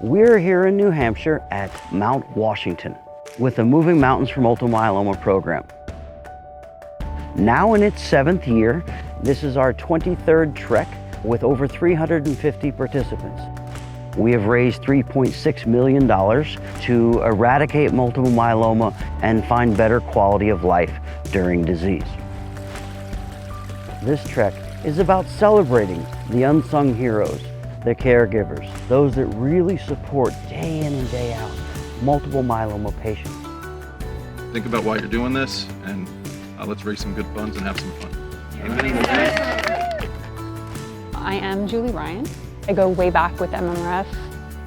We're here in New Hampshire at Mount Washington with the Moving Mountains for Multiple Myeloma program. Now in its 7th year, this is our 23rd trek with over 350 participants. We have raised $3.6 million to eradicate multiple myeloma and find better quality of life during disease. This trek is about celebrating the unsung heroes, the caregivers, those that really support day in and day out multiple myeloma patients. Think about why you're doing this, and let's raise some good funds and have some fun. I am Julie Ryan. I go way back with MMRF.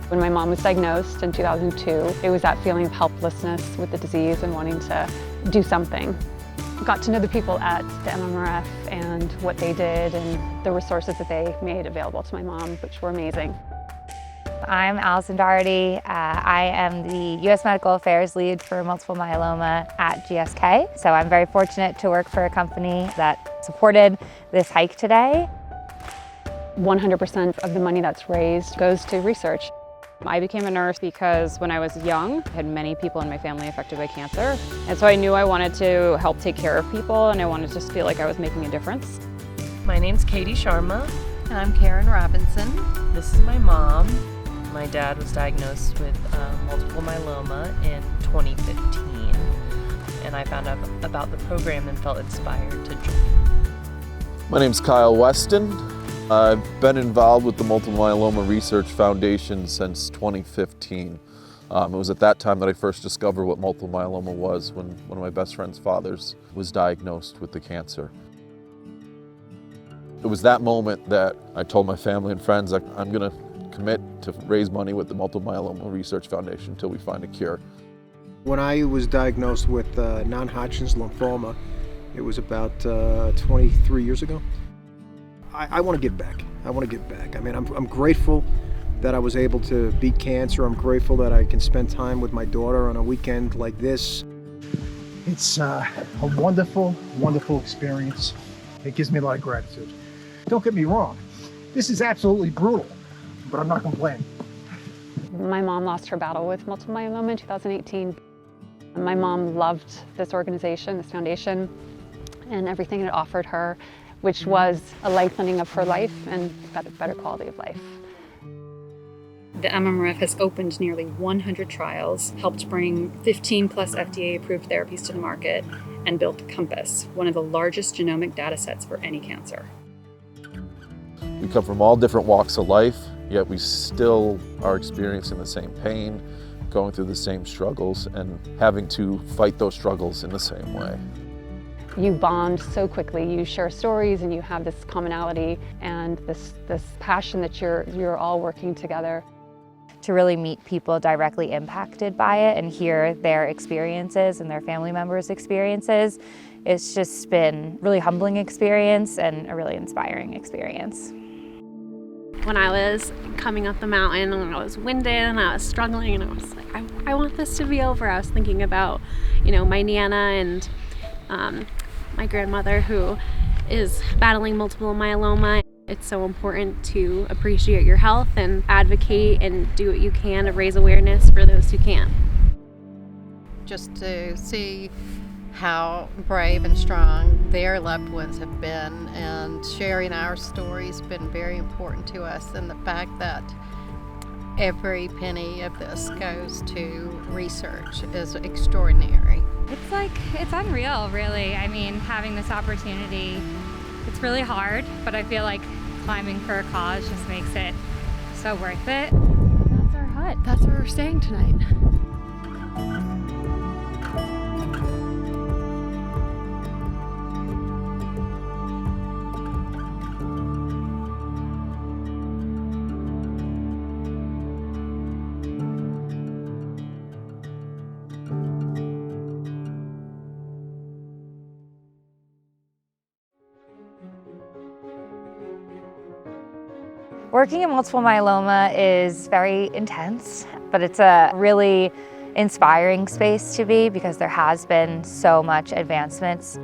When my mom was diagnosed in 2002, it was that feeling of helplessness with the disease and wanting to do something. Got to know the people at the MMRF and what they did and the resources that they made available to my mom, which were amazing. I'm Allison Doherty. I am the U.S. Medical Affairs Lead for Multiple Myeloma at GSK. So I'm very fortunate to work for a company that supported this hike today. 100% of the money that's raised goes to research. I became a nurse because when I was young, I had many people in my family affected by cancer. And so I knew I wanted to help take care of people and I wanted to just feel like I was making a difference. My name's Katie Sharma. I'm Karen Robinson. This is my mom. My dad was diagnosed with multiple myeloma in 2015. And I found out about the program and felt inspired to join. My name's Kyle Weston. I've been involved with the Multiple Myeloma Research Foundation since 2015. It was at that time that I first discovered what multiple myeloma was when one of my best friend's fathers was diagnosed with the cancer. It was that moment that I told my family and friends that I'm going to commit to raise money with the Multiple Myeloma Research Foundation until we find a cure. When I was diagnosed with non-Hodgkin's lymphoma, it was about 23 years ago. I want to give back. I want to give back. I mean, I'm grateful that I was able to beat cancer. I'm grateful that I can spend time with my daughter on a weekend like this. It's a wonderful, wonderful experience. It gives me a lot of gratitude. Don't get me wrong, this is absolutely brutal, but I'm not complaining. My mom lost her battle with multiple myeloma in 2018. My mom loved this organization, this foundation, and everything it offered her, which was a lengthening of her life and better quality of life. The MMRF has opened nearly 100 trials, helped bring 15 plus FDA-approved therapies to the market, and built Compass, one of the largest genomic data sets for any cancer. We come from all different walks of life, yet we still are experiencing the same pain, going through the same struggles, and having to fight those struggles in the same way. You bond so quickly, you share stories and you have this commonality and this passion that you're all working together. To really meet people directly impacted by it and hear their experiences and their family members' experiences, it's just been a really humbling experience and a really inspiring experience. When I was coming up the mountain and I was winded and I was struggling and I was like, I want this to be over. I was thinking about, my Nana and my grandmother who is battling multiple myeloma. It's so important to appreciate your health and advocate and do what you can to raise awareness for those who can't. Just to see how brave and strong their loved ones have been and sharing our stories has been very important to us, and the fact that every penny of this goes to research is extraordinary. It's unreal, really. I mean, having this opportunity, it's really hard, but I feel like climbing for a cause just makes it so worth it. That's our hut. That's where we're staying tonight. Working in multiple myeloma is very intense, but it's a really inspiring space to be because there has been so much advancements.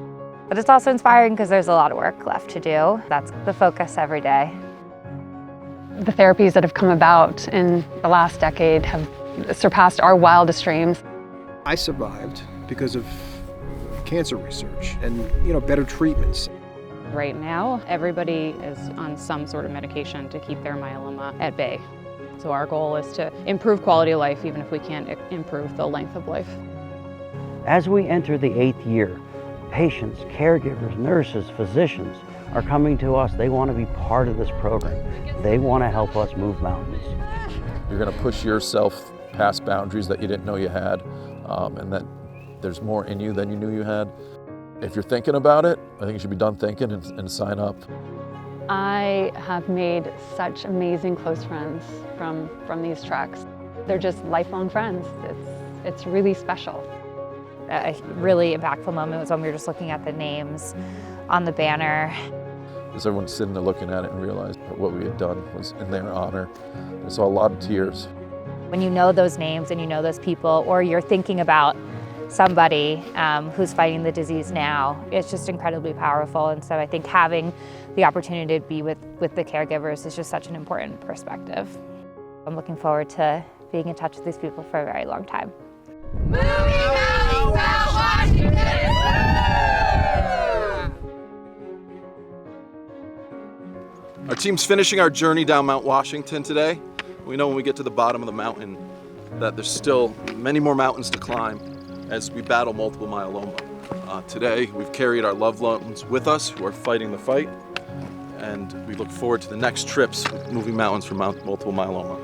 But it's also inspiring because there's a lot of work left to do. That's the focus every day. The therapies that have come about in the last decade have surpassed our wildest dreams. I survived because of cancer research and, better treatments. Right now, everybody is on some sort of medication to keep their myeloma at bay. So our goal is to improve quality of life, even if we can't improve the length of life. As we enter the 8th year, patients, caregivers, nurses, physicians are coming to us. They want to be part of this program. They want to help us move mountains. You're going to push yourself past boundaries that you didn't know you had, and that there's more in you than you knew you had. If you're thinking about it, I think you should be done thinking and sign up. I have made such amazing close friends from these treks. They're just lifelong friends. It's really special. A really impactful moment was when we were just looking at the names on the banner. As everyone's sitting there looking at it and realized that what we had done was in their honor. I saw a lot of tears. When you know those names and you know those people, or you're thinking about somebody who's fighting the disease now, it's just incredibly powerful. And so I think having the opportunity to be with the caregivers is just such an important perspective. I'm looking forward to being in touch with these people for a very long time. Our team's finishing our journey down Mount Washington today. We know when we get to the bottom of the mountain that there's still many more mountains to climb as we battle multiple myeloma. Today, we've carried our loved ones with us who are fighting the fight, and we look forward to the next trips moving mountains for multiple myeloma.